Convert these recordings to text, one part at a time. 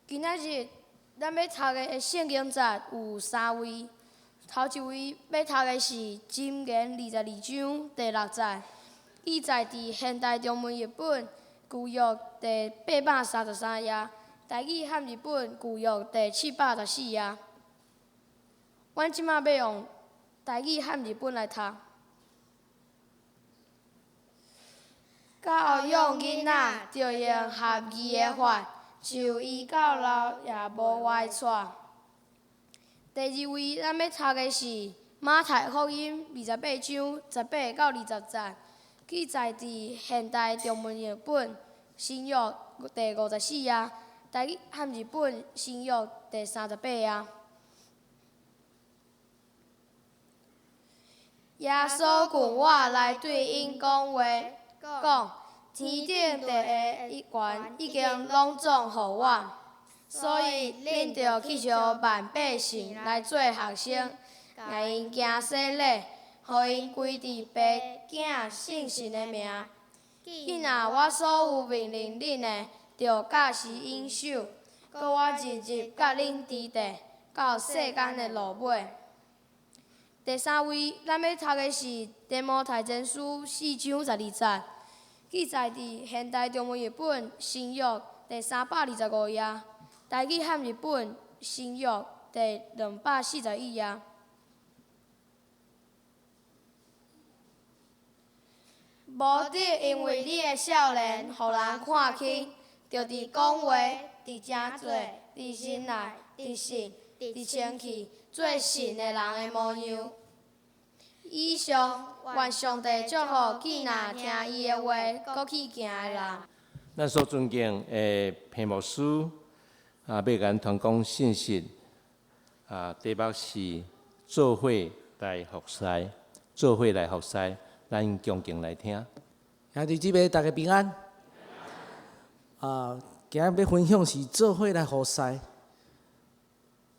今仔日咱要读的圣经节有3位，头一位要读的是《箴言》22章第6节，记载伫现代中文译本旧约第833页，台语和日本旧约第714页。阮即马要用台语和日本来读。教育囡仔着用合宜的法，就医到老也无歪错。第二位咱要读的是马太福音28章18到20节，记载伫现代中文译本新约第54页，台语和日本新约第38页。耶稣劝我来对因讲话，讲天顶地下一关已经拢总互我，所以恁着去招万百姓来做学生，甲因行洗礼，互因归伫爸囝圣神的名。既若我所有命令恁的，着教是应守，搁我日日甲恁伫地，到世间的落尾。第三位，咱要读的是《提摩太前书》4章12节，记载伫现代中文译本新约第325页，台语和日本新约第241页。无得因为你的少年，互人看轻，着伫讲话、伫正做、伫心内、伫信、伫清气，做信的人的模样。以上，愿上帝祝福既若听伊的话，搁去行的人。咱所尊敬的屏幕师要甲咱传讲信息题目是做伙来服侍，做伙来服侍，咱恭敬来听。兄弟姊妹，大家平安。今日要分享是做伙来服侍。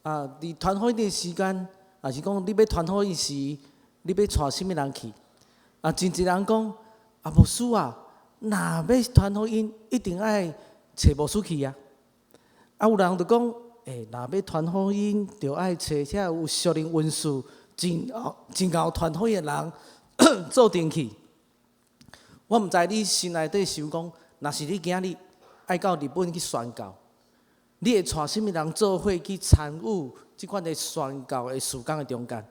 伫传福音的时间，也是讲你要传福音时，你要带什么人去？真侪人讲，牧师啊，若要传福音，一定爱找牧师去啊。有人就讲，若要传福音，就爱找遐有属灵温素、真够传福音的人做阵去。我毋知你心内底想讲，若是你今日爱到日本去宣教，你会带什么人做伙去参与即款的宣教的事工的中间？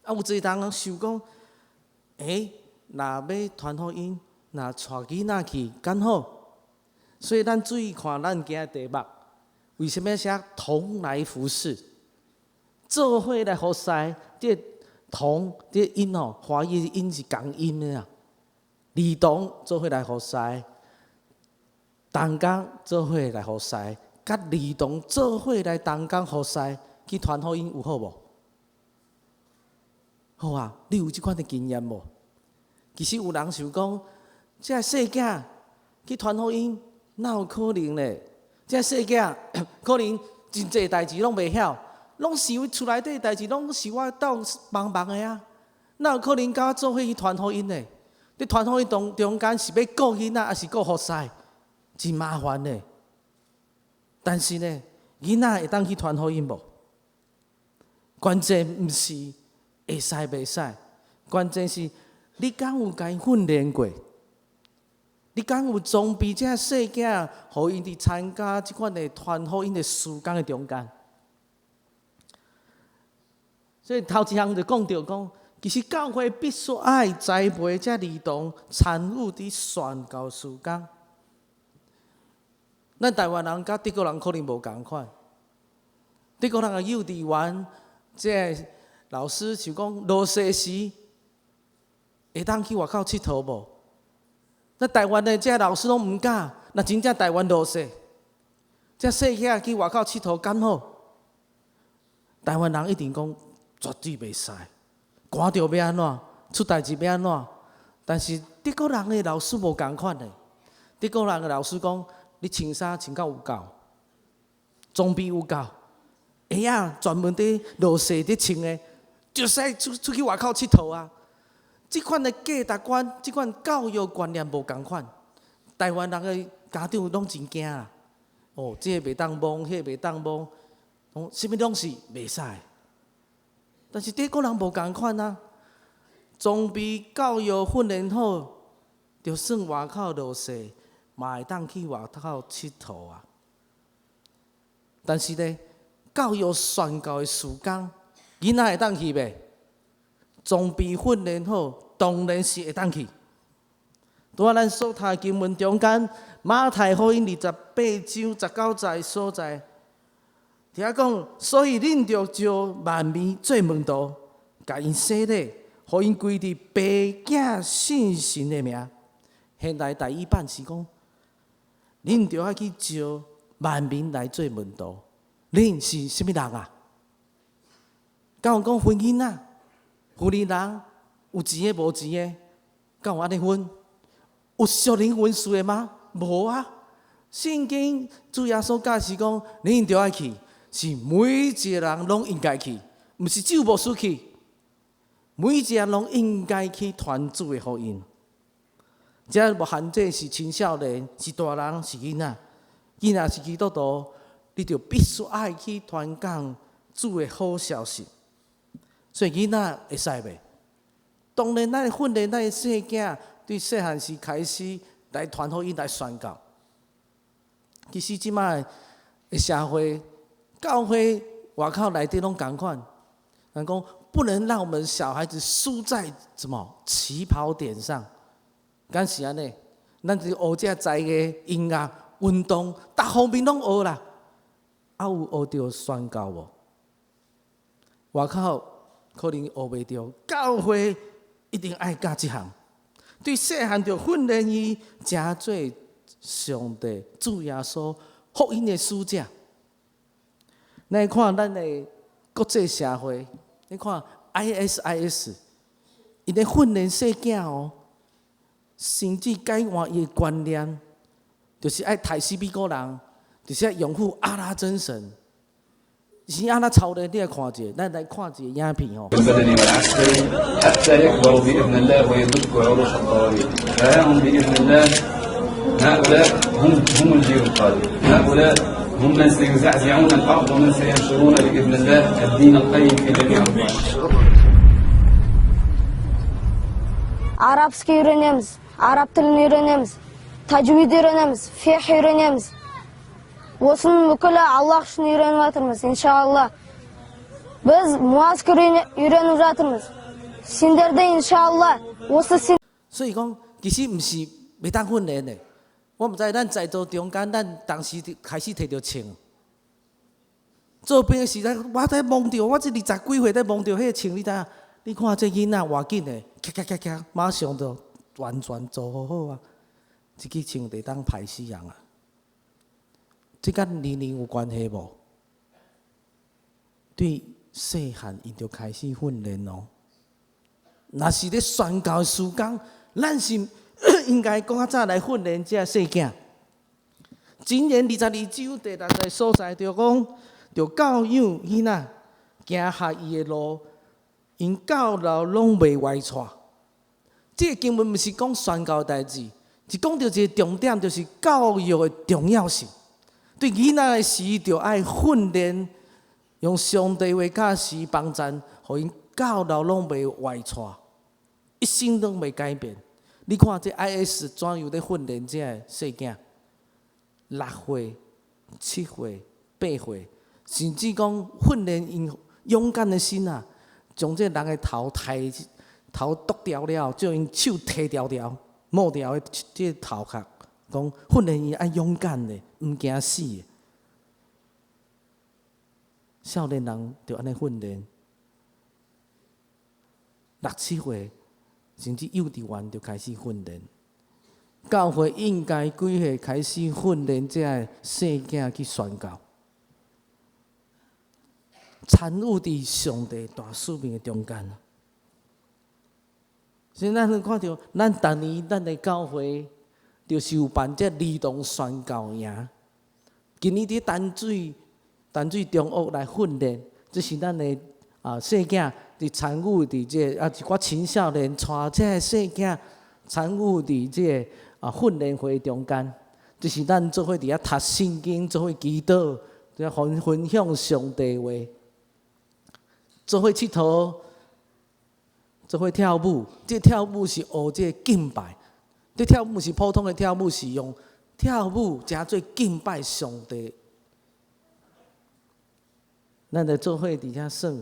有一个人想讲，若要传福音，若带囡仔去刚好。所以咱注意看咱今日题目，为什么写同来服侍？做伙来服侍，这同这音华语音是共音的啊。儿童做伙来服侍，同工做伙来服侍，甲儿童做伙来同工服侍，去传福音有好无？好啊，你有即款的经验无？其实有人想讲，这细囝去传福音，哪有可能呢？这细囝可能真济代志拢袂晓，拢是厝内底代志，拢是我斗忙忙的啊，哪有可能甲我做伙去传福音呢？伫传福音中间是要顾囡仔，还是顾服侍？真麻烦呢。但是呢，囡仔会当去传福音无？关键毋是会使袂使，关键是你敢有甲伊训练过？你敢有装备这细囝，互因伫参加即款的传福音的事工的中间？所以头一项就讲到讲。其实教会必须爱栽培这儿童参与伫宣教事工。咱台湾人甲德国人可能无共款。德国人的幼稚园，这老师想讲落雪时会当去外口佚佗无？那台湾的这老师拢毋敢。那真正台湾落雪，这细囝去外口佚佗敢好？台湾人一定讲绝对袂使。寒着要安怎？出代志要安怎？但是德国人的老师无共款的。德国人的老师讲：你穿衫穿到有够，装备有够，鞋啊专门伫落雪伫穿的，就使出去外口佚佗啊！即款的价值观，即款教育观念无共款。台湾人的家长拢真惊啊！哦，这个袂当摸，迄个袂当摸，讲什么拢是袂使。但是德国人无共款啊，装备教育训练好，就算外口落雪，嘛会当去外口佚佗啊。但是呢，教育宣教的时间，囡仔会当去袂？装备训练好，当然是会当去。拄仔咱所读的经文中间，马太福音28章19节所在，听讲，所以恁着招万民做门徒，甲因洗礼，互因归伫爸囝信神的名。现代第一版是讲，恁着爱去招万民来做门徒。恁是甚物人啊？敢有讲分囡仔、富人人，有钱的无钱的，敢有安尼分？有属灵文书的吗？无啊！圣经主耶稣教是讲，恁着爱去，是每一个人拢应该去，毋是只有牧师去。每一个人拢应该去传主的福音。这无限制是青少年，是大人，是囡仔。囡仔是基督徒，你就必须爱去传讲主的好消息。所以囡仔会使袂？当然，咱训练咱的细囝。对细汉时开始来传福音来宣教。其实即摆的社会、教会外口内底拢共款。人讲不能让我们小孩子输在什么起跑点上，敢是安尼？咱就学这在个音乐、运动，各方面拢学啦。啊，有学到宣教无？外口可能学袂到，教会一定爱教即项。对细汉就训练伊成做上帝主耶稣福音的使者。咱看咱的国际社会，你看 ISIS， 伊咧训练细囝哦，甚至改换伊的观念，就是爱杀死美国人，就是爱拥护阿拉真神。是安那操练，你来看者，咱来看一个影片哦。البدني والعسكري حتى يكبروا بإذن الله ويدقوا عروش الطوارئ. فهم بإذن الله هؤلاء هم الجيل القادم. هؤلاء هم من سيزعزعون الأرض ومن سينشرون بإذن الله الدين القيم في جميع الأرض. Arapça öğrenemiz, Arap dilini öğrenemiz, tajvid öğrenemiz, fiqh öğrenemiz. Осының бүкілі Аллах үшін үйреніп жатырмыз, иншалла. Біз муаскер үйреніп жатырмыз. Сендер де иншалла осы сен. 所以讲，其实毋是袂当训练的。我毋知咱在座中间，咱当时开始摕到枪。做兵的时代，我在望到，我这20几岁在望到迄个枪，你知影？你看这囡仔偌紧的，咔，马上就完全做好啊！这支枪得当歹死人啊！这跟年龄有关系无？对细汉伊就开始训练咯。若是咧宣教的时间，咱是应该讲较早来训练这细囝。今年22州第6个所在就讲，就教养囡仔行合伊的路，因到老拢袂歪错。这个经文毋是讲宣教代志，是讲到一个重点，就是教育的重要性。对囡仔的时，就爱训练，用上帝话教示帮赞，互因到老拢袂歪错，一生拢袂改变。你看这 IS 怎样咧训练这个细囝？6岁、7岁、8岁，甚至讲训练因勇敢的心啊，将这人的头剁掉了，将因手剃掉，抹掉的这头壳。讲训练伊爱勇敢的，毋惊死的。少年人就安尼训练，6、7岁甚至幼稚园就开始训练。教会应该几岁开始训练这个细囝去宣教，参与伫上帝大使命的中间。所以咱看到，咱逐年咱的教会。就是有办这儿童宣教营，今年伫淡水中学来训练，这是咱的细囝伫参与伫这一寡青少年带这细囝参与伫这训练会中间，就是咱做伙伫遐读圣经，做伙祈祷，伫遐分享上帝话，做伙佚佗，做伙跳舞。这跳舞是学这敬拜，这跳舞是普通的跳舞，是用跳舞加做敬拜上帝。咱着做伙伫遐算，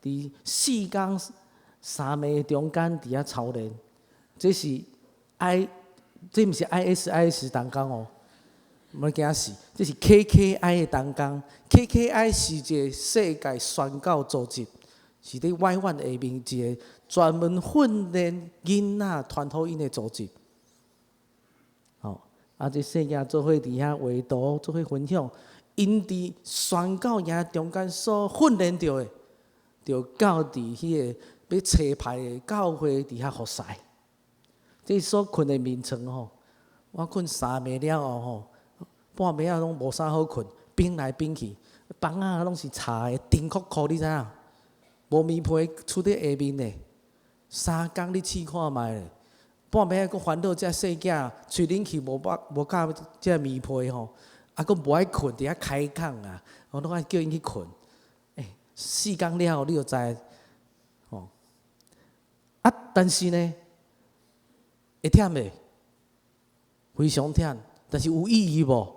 伫4天3暝中间伫遐操练，这是这毋是 ISIS 同工哦，莫惊死，这是 KKI 的同工。KKI 是一个世界宣教组织，是伫外湾下面一个专门训练囡仔传福音的组织。这世界做伙伫遐画图，做伙分享，因伫宣教营中间所训练到的，就到伫迄个要车牌的教会伫遐服侍。这所困的眠床吼，我困3暝了后吼，半暝啊拢无啥好困，变来变去，房啊拢是柴的，顶酷酷，你知影？无棉被厝伫下面的，3工你试看觅咧。半暝还佫烦恼遮细囝吹冷气无甲遮棉被吼，佫无爱困，伫遐开空啊，我拢爱叫因去困。4工了后你就知吼。但是呢，会忝袂？非常忝，但是有意义无？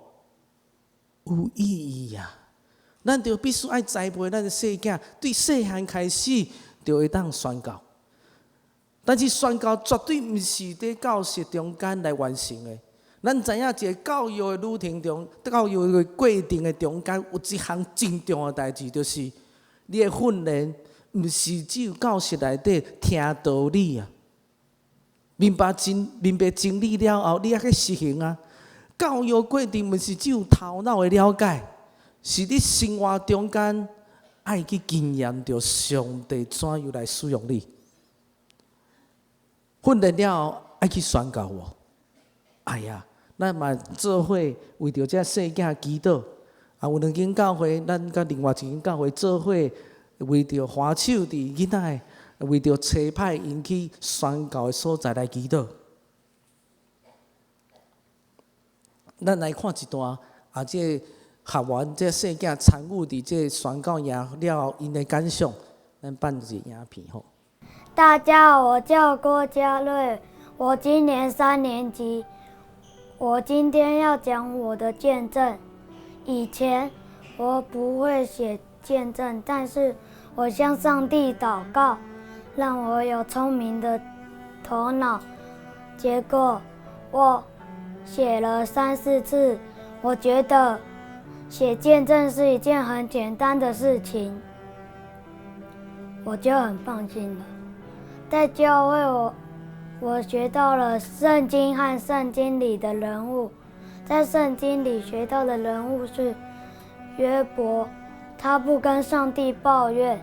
有意义啊！咱着必须爱栽培咱的细囝，对细汉开始就会当宣教。但是宣教绝对毋是伫教室中间来完成的。咱知影一个教育的旅程中，教育的过程的中间，有一项真重要的代志，就是你的训练，毋是只有教室内底听道理啊。明白真理了后，你还去实行啊。教育过程毋是只有头脑的了解，是你生活中间爱去经验着上帝怎样来使用你。训练了后，爱去宣教哦。哎呀，咱嘛做伙为着这细囝祈祷。有2间教会，咱甲另外1间教会做伙，为着花手伫囡仔的，为着差派因去宣教的所在来祈祷。咱来看一段这学员这细囝参与伫这宣教营了后，因的感想，咱办一个影片吼。大家好，我叫郭嘉瑞，我今年3年级。我今天要讲我的见证。以前我不会写见证，但是我向上帝祷告，让我有聪明的头脑。结果我写了3、4次，我觉得写见证是一件很简单的事情，我就很放心了。在教会我学到了圣经和圣经里的人物。在圣经里学到的人物是约伯，他不跟上帝抱怨。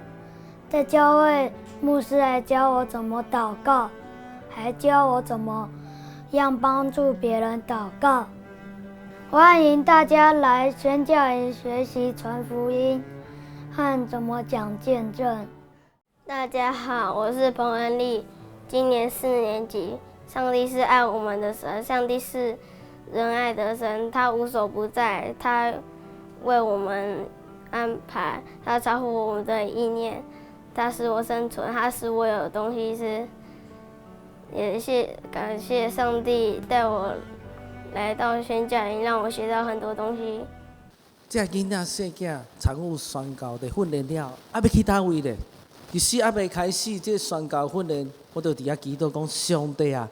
在教会牧师还教我怎么祷告，还教我怎么样帮助别人祷告。欢迎大家来宣教营学习传福音和怎么讲见证。大家好，我是彭恩利，今年4年级。上帝是爱我们的神，上帝是仁爱的神，他无所不在，他为我们安排，他超乎我们的意念，他使我生存，他使我有东西吃。也感谢上帝带我来到宣教营，让我学到很多东西。这囡仔细囝参与宣教的训练了，要去倒位咧？其实还未开始这宣教训练，我就伫遐祈祷讲：上帝啊，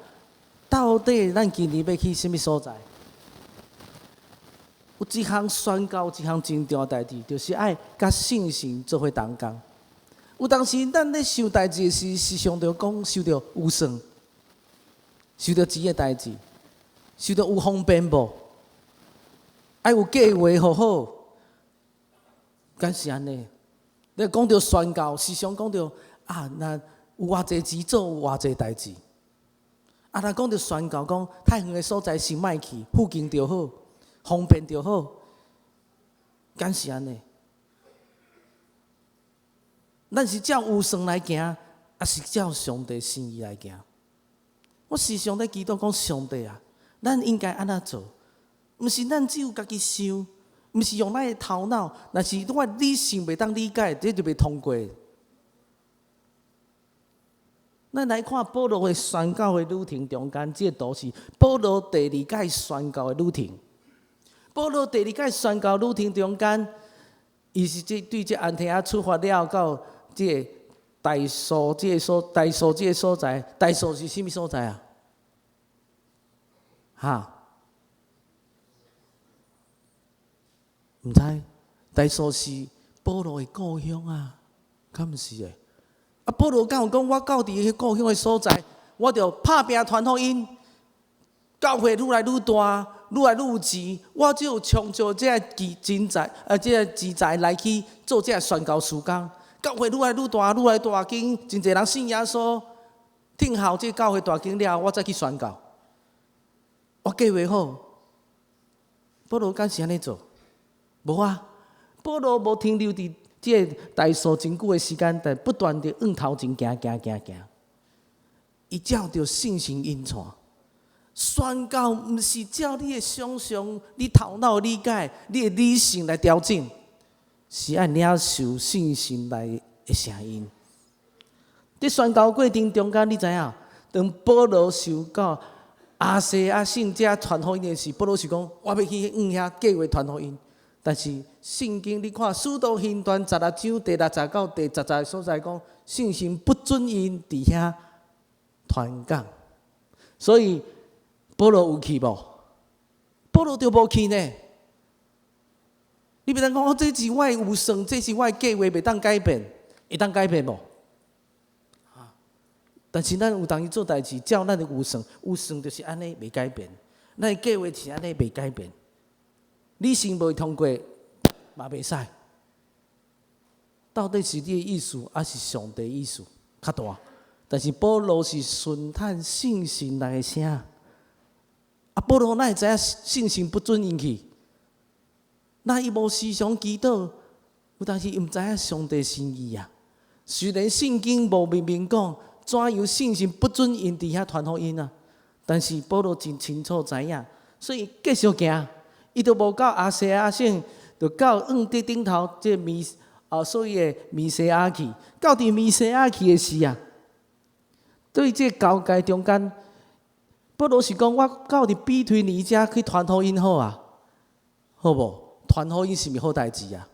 到底咱今年要去什么所在？有一项宣教，一项真重要代志，就是爱甲信心做伙同工。有当时咱咧想代志时，想着讲受着有算，受着钱的代志，受着有方便无？爱有计划好好，敢是安尼？你讲到宣教，时常讲到那有偌济钱做，有偌济代志。若讲到宣教，讲太远的所在先莫去，附近就好，方便就好。敢是安尼？咱是照有算来行，还是照上帝心意来行？我时常咧祈祷讲，上帝啊，咱应该安怎做？毋是咱只有家己想，毋是用咱的头脑，若是我理性袂当理解，这就袂通过。咱来看保罗的宣教的旅程中间，这都是保罗第二届宣教的旅程。保罗第二届宣教旅程中间，伊是对这安提阿出发了，到这大数这个所在，大数是甚物所在啊？哈？毋知，大数是保罗的故乡啊，敢毋是诶？啊，保罗敢有讲，我到伫迄故乡的所在，我着拍拼传福音，教会愈来愈大，愈来愈有钱，我只有创造这钱财，这钱财来去做这宣教事工。教会愈来愈大，愈来愈大间，真侪人信耶稣。听候这教会大间了，我再去宣教。我计划好，保罗敢是安尼做？无啊，保罗无停留伫这大数真久的时间，但不断地往头前行。伊照着信心引传，宣教毋是照你的想象、你头脑理解、你的理性来调整，是按领受信心来的声音。伫宣教过程中间，你知影，当保罗受到亚细亚圣者传福音的时，保罗是讲我要去遐计划传福音。但是圣经你看《使徒行传》16章第60到第10节所在讲，信心不准因伫遐传讲，所以保罗有去无？保罗就无去呢。你袂当讲这是我的有算，这是我的计划，袂当改变，会当改变无？但是咱有当时做代志，照咱的有算就是安尼，袂改变；咱的计划是安尼，袂改变。理性无通过，嘛袂使。到底是你的意思，还是上帝的意思较大？但是保罗是顺探信心来的声。啊，保罗哪会知影信心不准因去？那伊无时常祈祷，有当时伊毋知影上帝心意啊。虽然圣经无明明讲怎样信心不准因伫遐传福音啊，但是保罗真清楚知影，所以继续行。伊就无到亚细亚省，就到往伫顶头这所谓的米西亚去。到伫米西亚去的时啊，对这交界中间，保罗是讲我到伫比推尼遮去传福音好啊，好无？传福音是毋是好代志啊？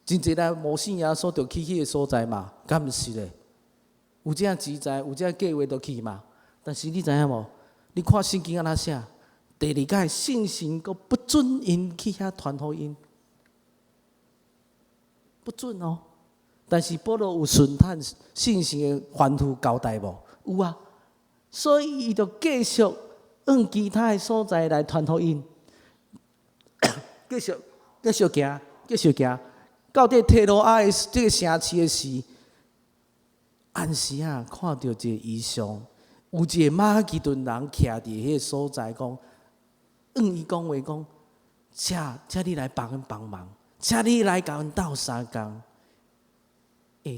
真侪人无信耶稣，就去迄个所在嘛，敢毋是咧？有这钱财，有这计划，就去嘛。但是你知影无？你看圣经安怎写？第二届信心，阁不准因去遐传福音，不准哦。但是保罗有顺探信心的吩咐交代无？有啊。所以伊就继续往其他的所在来传福音，继续行，到这提罗亚的这个城市的时，按时啊看到一个异象，有一个马其顿人徛伫迄个所在讲。伊讲话讲，请你来帮忙，请你来甲阮斗相共。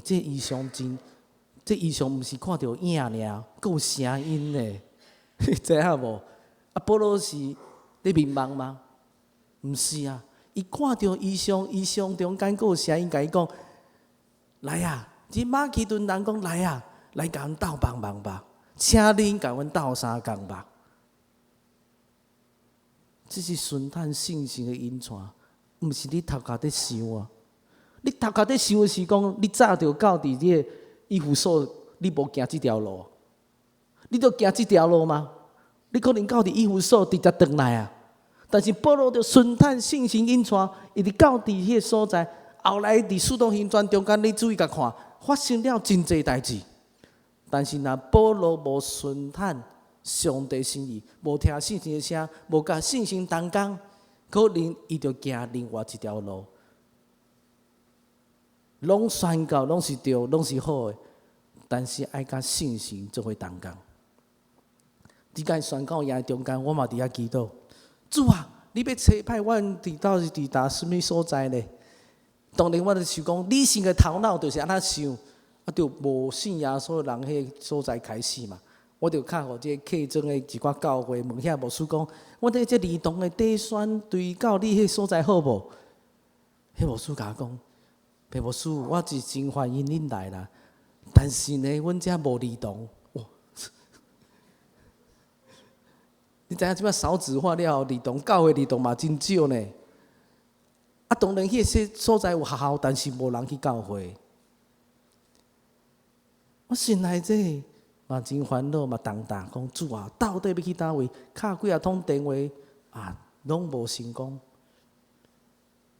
这异象这异象毋是看到影尔，阁有声音呢，知影无？啊，保罗是咧迷茫吗？毋是啊，伊看到异象中间阁有声音，甲伊讲：来啊！这马其顿人讲：来啊，来甲阮斗帮忙吧，请恁甲阮斗相共吧。这是顺探信心的引传，毋是你头壳在想啊！你头壳在想的是讲，你早就到伫这个以弗所，你无行这条路，你着行这条路吗？你可能到伫以弗所直接转来啊！但是保罗着顺探信心引传，伊直到伫迄个所在，后来伫使徒行传中间，你注意甲看，发生了真侪代志。但是若保罗无顺探上帝心意，无听信心的声，无甲信心同工，可能伊就行另外一条路。拢宣告，拢是对，拢是好的，但是爱甲信心做伙同工。伫间宣告营中间，我嘛伫遐祈祷，主啊，你要差派我到底达什么所在呢？当然，我就想讲，理性的头脑就是安那想，啊，就无信耶稣人迄个所在开始嘛。我就敲互即个客庄的一寡教会问遐牧师讲，我伫即儿童的底选对到你迄所在好无？迄牧师甲我讲，裴牧师，我是真欢迎恁来啦，但是呢，阮遮无儿童。哇！你知影即摆少子化了，儿童教会儿童嘛真少呢。啊，当然迄些所在有学校，但是无人去教会。我心内这嘛真烦恼，嘛动荡，讲主啊，到底要去倒位？敲几啊通电话啊，拢无成功。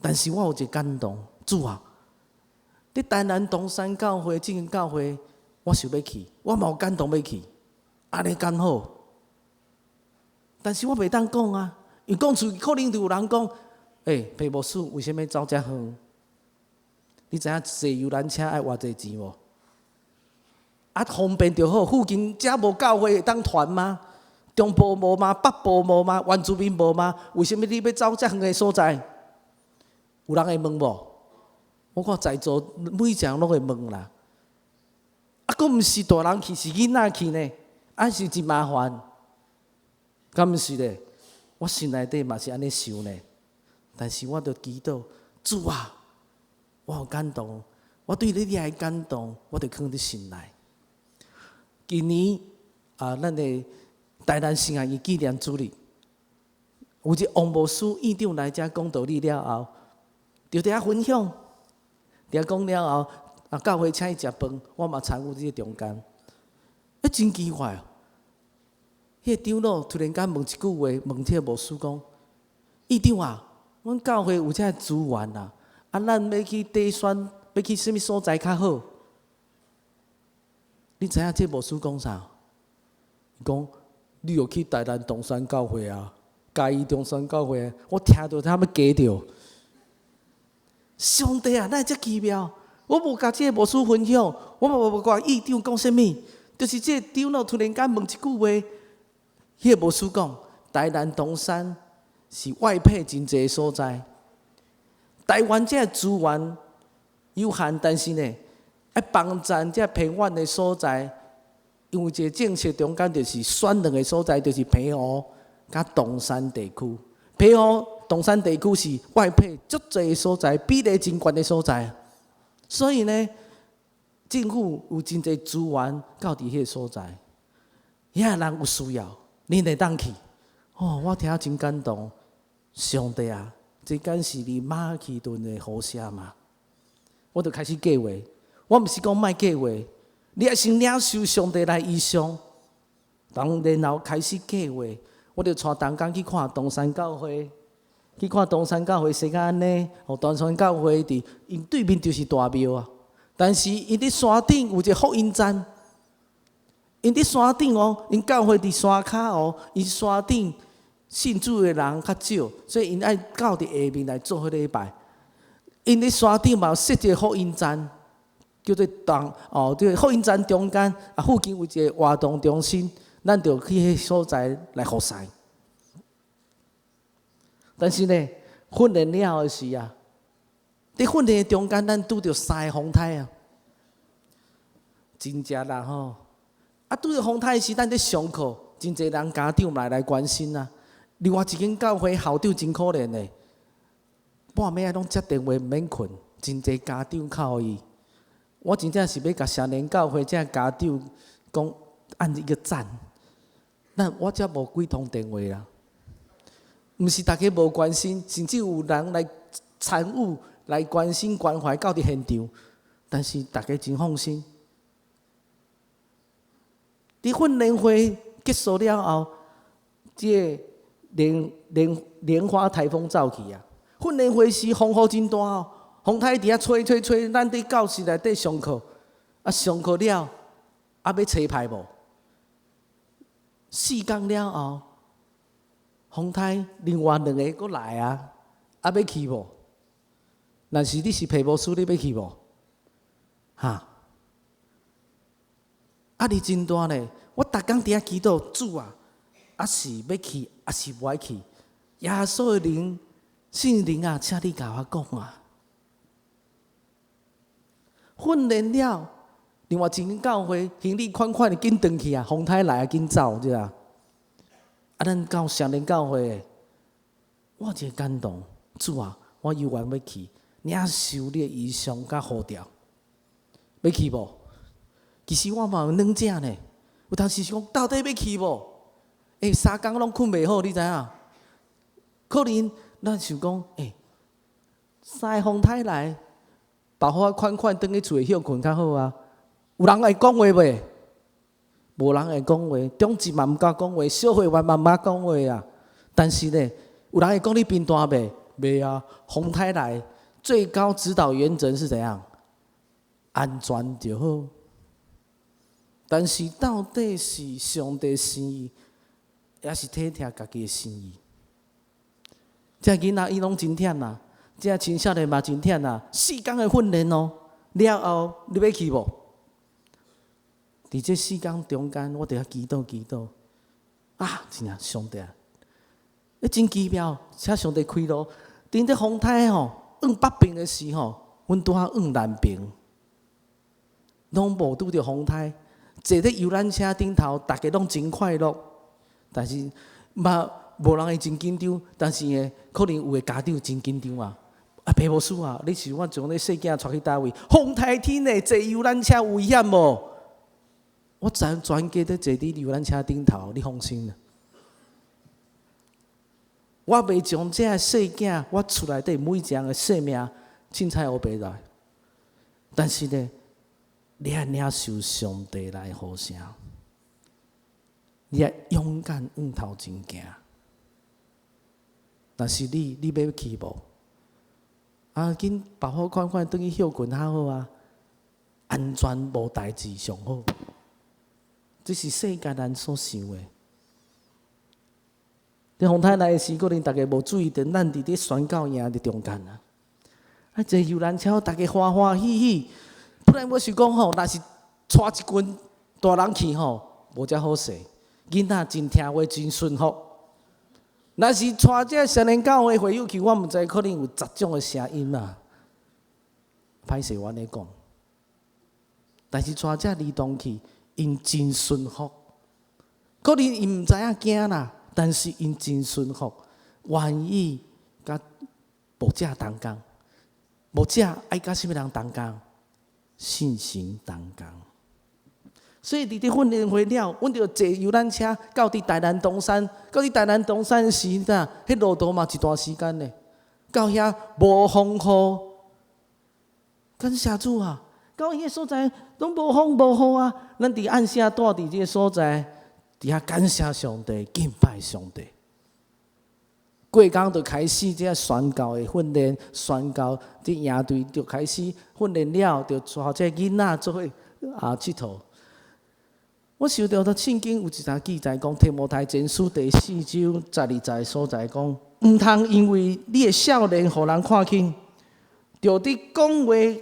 但是我有一个感动，主啊，你台南东山教会这间教会，我想要去，我嘛有感动要去，安尼刚好。但是我袂当讲啊，因讲出可能就有人讲，裴牧师为什么走遮远？你知影坐游览车爱偌济钱无？啊，方便就好，附近遮无教会会当团吗？中部无吗？北部无吗？原住民无吗？为什么你要走遮远的所在？有人会问无？我看在座每一个人拢会问啦。啊，佫毋是大人去，是囡仔去呢，啊是真麻烦。敢毋是咧？我心内底嘛是安尼想呢。但是我着祈祷，主啊，我有感动，我对你的感动，我着放伫心内。今年咱的台南圣安医纪念主日，有一个王牧师院长来遮讲道理了后，就伫遐分享，伫遐讲了后，教会请伊食饭，我嘛参与伫中间。真奇怪哦！迄个长老突然间问一句话，问迄个牧师讲：“院长啊，阮教会有遮资源啊，咱要去底选，要去什么所在较好？”你知影这牧师讲啥？伊讲：“你有去台南东山教会啊？嘉义东山教会啊？”我听到他们假着。上帝啊，哪会遮奇妙？我无甲这个牧师分享，我嘛无甲院长讲啥物，就是这个长老突然间问一句话，迄个牧师讲：台南东山是外配真济所在，台湾这资源有限，但是呢，要帮咱这偏远的所在，因为这政策中间就是选两个所在，就是平湖甲东山地区。平湖、东山地区是外配足济所在，比例真悬的所在。所以呢，政府有真济资源到伫迄个所在，遐人有需要，恁会当去。我听真感动。上帝啊，这敢是你马其顿的好声嘛？我就开始计划。我毋是讲莫计划，你要先领受上帝来意象，然后开始计划。我就带同工去看东山教会，去看东山教会是甲安尼。东山教会伫因对面就是大庙啊，但是因伫山顶有一个福音站。因伫山顶因教会伫山骹因山顶信主的人较少，所以因爱到伫下面来做迄礼拜。因伫山顶嘛有设一个福音站，叫做这个福音站中间附近有一个活动中心。咱就去迄所在来服侍，但是呢，训练了后时啊，伫训练中间，咱拄着3个风台啊，真正啦吼！拄着风台时，咱伫上课，真侪人家长来关心啊。另外一间教会校长真可怜的，半暝拢接电话毋免困，真侪家长靠伊。我真正是要甲少年教会这家长讲按一个赞。我遮无几通电话啦，毋是大家无关心，甚至有人来参与、来关心、关怀到伫现场，但是大家真放心。伫训练会结束了后，这个莲花台风走去啊！训练会时风雨真大风台伫遐吹，咱伫教室内底上课，上课了，要找牌无？4天了后，风台另外2个佫来啊，要去无？若是你是裴牧师，你要去无？压力真大呢！我逐工伫遐祈祷，主啊，是要去，是无爱去？耶稣的灵、圣灵啊，请你甲我讲啊！训练了，另外一间教会行李款款的紧转去啊，风台来啊紧走，对啊。啊，咱到双连教会的，我真感动，主啊，我犹原要去，领受你的意向甲呼召，要去无？其实我嘛有软正呢，有当时想到底要去无？3工拢困袂好，你知影？可能咱想讲，三个风台来，把我款款转去厝休困较好啊。有人会讲话袂？无人会讲话，中级嘛毋敢讲话，小会员嘛毋捌讲话啊。但是呢，有人会讲你贫惰袂？袂啊，风台来，最高指导原则是怎样？安全就好。但是到底是上帝心意，也是体贴家己的心意？这囡仔伊拢真忝啦，这青少年嘛真忝啦，4工的训练哦，了后你要去无？伫这4工中间，我伫遐祈祷啊，真啊，上帝啊，你真奇妙，请上帝开路。伫这风台吼，往北边的时候，阮拄好往南边，拢无拄着风台，坐伫游览车顶头，大家拢真快乐，但是嘛。无人会真紧张，但是呢，可能有的家长真紧张啊！爸母师啊，你是我将你细囝带去倒位？风台天的坐游览车危险无？我全家在坐伫游览车顶头，你放心啦。我袂将这细囝，我厝内底每一样的性命凊彩黑白来，但是呢，你要领受上帝来呼声，你要勇敢往头前行。但是你要去无？啊，紧把好款款转去休困较好啊，安全无代志上好。这是世界人所想的。伫风台来时，可能大家无注意到，咱伫咧宣教营的中间啊。啊，坐游览车，大家欢欢喜喜。不然我是讲吼，若是带一群大人去吼，无遮好势。囡仔真听话，真顺服。若是带这少年教会会友去，我毋知可能有10种的声音啊。歹势我安尼讲，但是带这儿童去，因真顺服。可能因毋知影惊啦，但是因真顺服，愿意甲牧者同工。牧者爱甲什么人同工？信心同工。所以伫咧训练会了，阮着坐游览车到伫台南东山，到伫台南东山时呐，迄路途嘛一段时间呢。到遐无风雨，感谢主啊！到迄个所在拢无风无雨啊，咱伫按下住伫这个所在，伫遐感谢上帝，敬拜上帝。过工就开始这宣教的训练，宣教伫营队就开始训练了，就带这囡仔做伙佚佗。我想到的圣经有一段记载讲，提摩太前书第4章12节所在讲，毋通因为你的少年互人看轻，就伫讲话、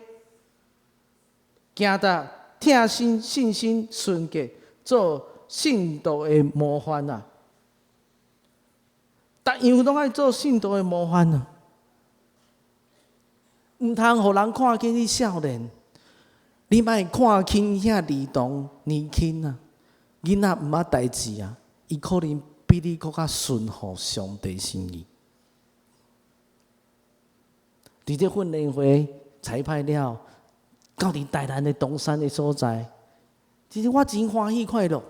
行达、听信心、纯洁，做信徒的模范啊！逐样拢爱做信徒的模范啊！毋通互人看轻你少年，你莫看轻遐儿童年轻啊！囡仔毋捌代志啊，伊可能比你更较顺服上帝心意。伫这训练会彩排了，到伫台南的东山的所在，其实我真欢喜快乐，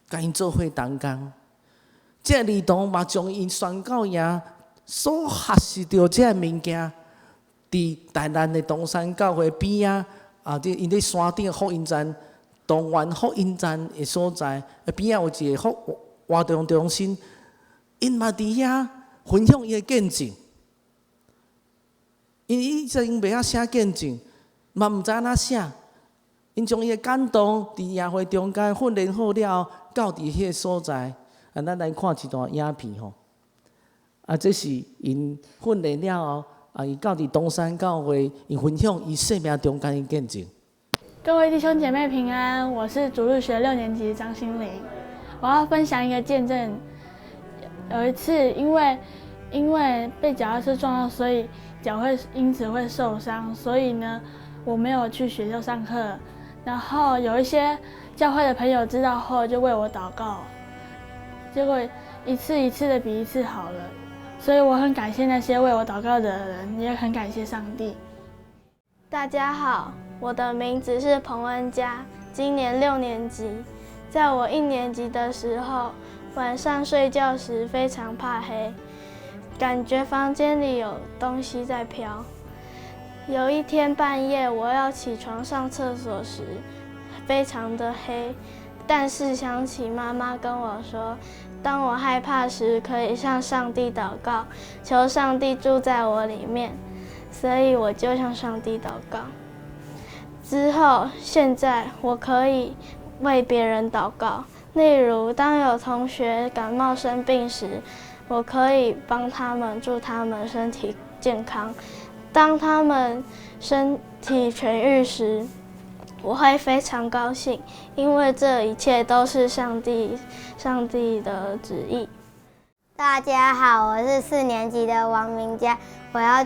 甲因做伙同工。这儿童嘛，将因宣教营所学习到这物件，伫台南的东山教会边啊，因咧山顶福音站。东园福音站的所在，边仔有一个活动中心，因嘛伫遐分享伊的见证。因以前袂晓写见证，嘛毋知影写。因将伊的感动伫营会中间训练好了，到伫迄个所在，咱来看一段影片吼。这是因训练了后，伊到伫东山教会，因分享伊生命中间的见证。各位弟兄姐妹平安，我是主日学6年级张心玲。我要分享一个见证。有一次，因为被脚踏车撞到，所以脚因此会受伤，所以呢，我没有去学校上课，然后有一些教会的朋友知道后就为我祷告，结果一次一次的比一次好了，所以我很感谢那些为我祷告的人，也很感谢上帝。大家好，我的名字是彭恩佳，今年6年级。在我1年级的时候，晚上睡觉时非常怕黑，感觉房间里有东西在飘。有一天半夜，我要起床上厕所时，非常的黑，但是想起妈妈跟我说，当我害怕时，可以向上帝祷告，求上帝住在我里面。所以我就向上帝祷告。之后，现在我可以为别人祷告，例如当有同学感冒生病时，我可以帮他们，祝他们身体健康。当他们身体痊愈时，我会非常高兴，因为这一切都是上帝的旨意。大家好，我是4年级的王明佳，我要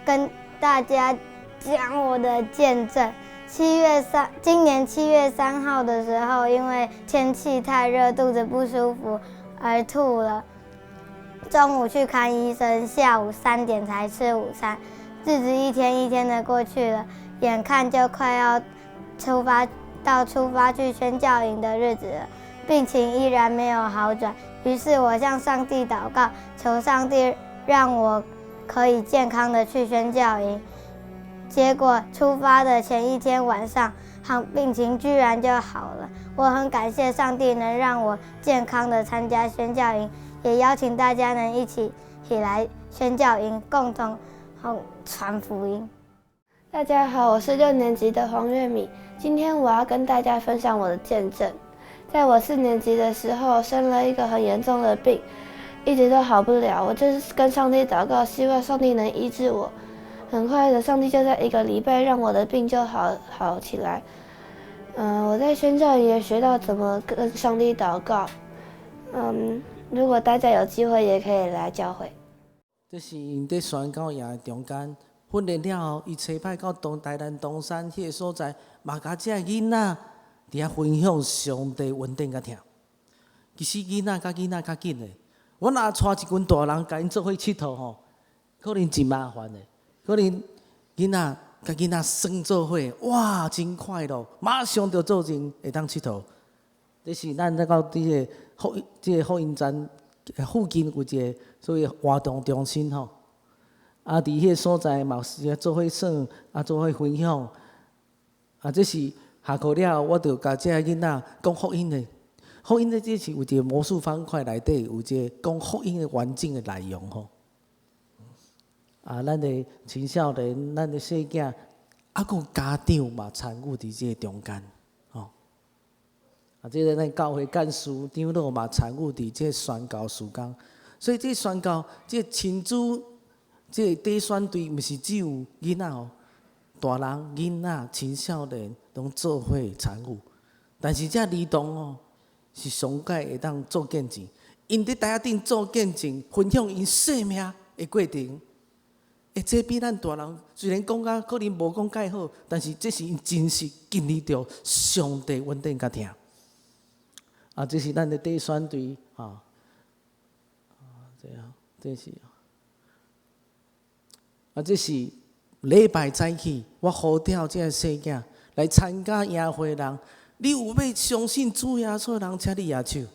跟大家讲我的见证。今年7月3号的时候，因为天气太热，肚子不舒服而吐了。中午去看医生，下午3点才吃午餐。日子一天一天的过去了，眼看就快要出发去宣教营的日子了，病情依然没有好转。于是我向上帝祷告，求上帝让我可以健康的去宣教营。结果出发的前一天晚上，病情居然就好了。我很感谢上帝能让我健康的参加宣教营，也邀请大家能一起来宣教营，共同传福音。大家好，我是6年级的黄月米。今天我要跟大家分享我的见证。在我4年级的时候，生了一个很严重的病，一直都好不了。我就是跟上帝祷告，希望上帝能医治我。很快的，上帝就在1个礼拜让我的病就好起来。我在宣教营也学到怎么跟上帝祷告。如果大家有机会，也可以来教会。这是因在宣教营的中间训练了后，伊初摆到台南东山迄个所在，嘛甲这囡仔伫遐分享上帝稳定甲听。其实囡仔较紧的，我若带一群大人甲因做伙佚佗吼，可能真麻烦的。可能囡仔耍做伙，哇，真快乐，马上就做阵会当佚佗。这是咱到这个福音站附近有一个所谓活动中心吼，伫迄个所在嘛是做伙耍，做伙分享。这是下课了，我就甲这囡仔讲福音的。福音的这是有一个魔术方块内底有一个讲福音的完整的内容吼。咱的青少年，咱的细囝，有家长嘛参与伫这中间，吼。这个咱教会干事长老嘛参与伫这宣教事工，所以这宣教，这亲子，这第选队，毋是只有囡仔哦，大人、囡仔、青少年拢做伙参与。但是这儿童哦，是上届会当做见证，因伫台顶做见证，分享因生命的过程。这比咱大人虽然讲甲可能无讲介好，但是这是因真实经历着上帝稳定甲听。这是咱的第选队这是这是礼拜早起，我呼召这细囝来参加营会人，你有要相信主耶稣的人，请你举手。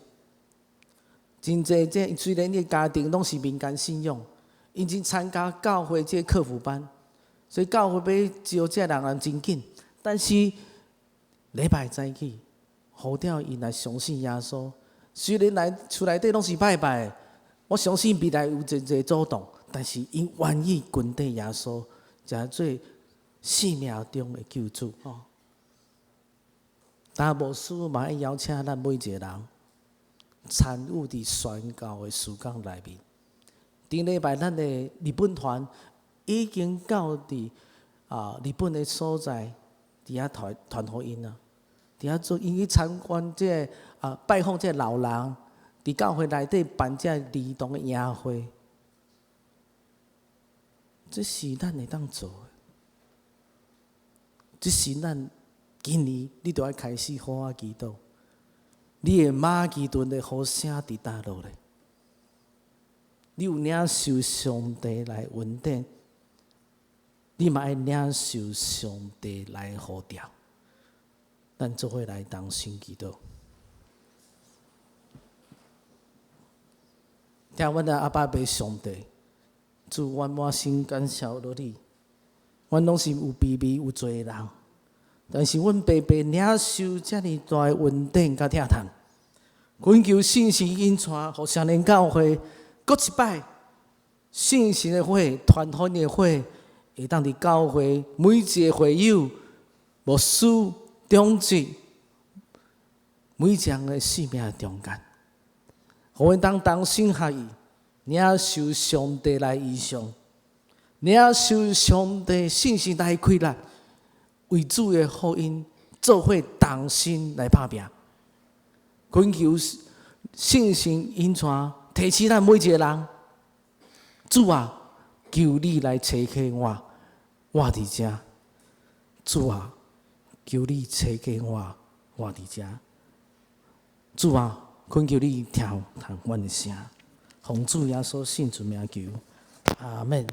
真济这虽然你家庭拢是民间信仰。因真参加教会这客服班，所以教会要招这人真紧。但是礼拜早起，呼召因来相信耶稣。虽然来厝内底拢是拜拜的，我相信未来有真济阻挡，但是因愿意跟随耶稣，才做生命中的救主。但无事嘛，要邀请咱每一个人参与伫宣教的事工内面。顶礼拜，咱的日本团已经到伫日本的所在，伫遐传福音啊，伫遐做因去参观这拜访这老人，伫教会内底办这儿童的营会，这是咱会当做的。即是咱今年你就要开始好好祈祷。你的马其顿的呼声伫倒落咧？你有领受上帝来恩典，你嘛爱领受上帝来呼召。咱做伙来同心祈祷。听阮的阿爸爸上帝，主，阮满心感谢落你。阮拢是有卑微有罪的人，但是阮白白领受遮尔大的恩典甲疼痛。恳求信心引传，互少年教会搁一摆信心的火、团婚的火，会当伫教会每一个会友、牧师、长职，每一项的生命的中间。互阮当同心合意，领受上帝来意象，领受上帝信心来开力，为主的福音做伙同心来打拼。恳求信心引传，提起咱每一个人。主啊，求你来找起我，我伫遮。主啊，求你找起我，我伫遮。主啊，恳求你听阮的声，奉主耶稣圣主名求，阿门。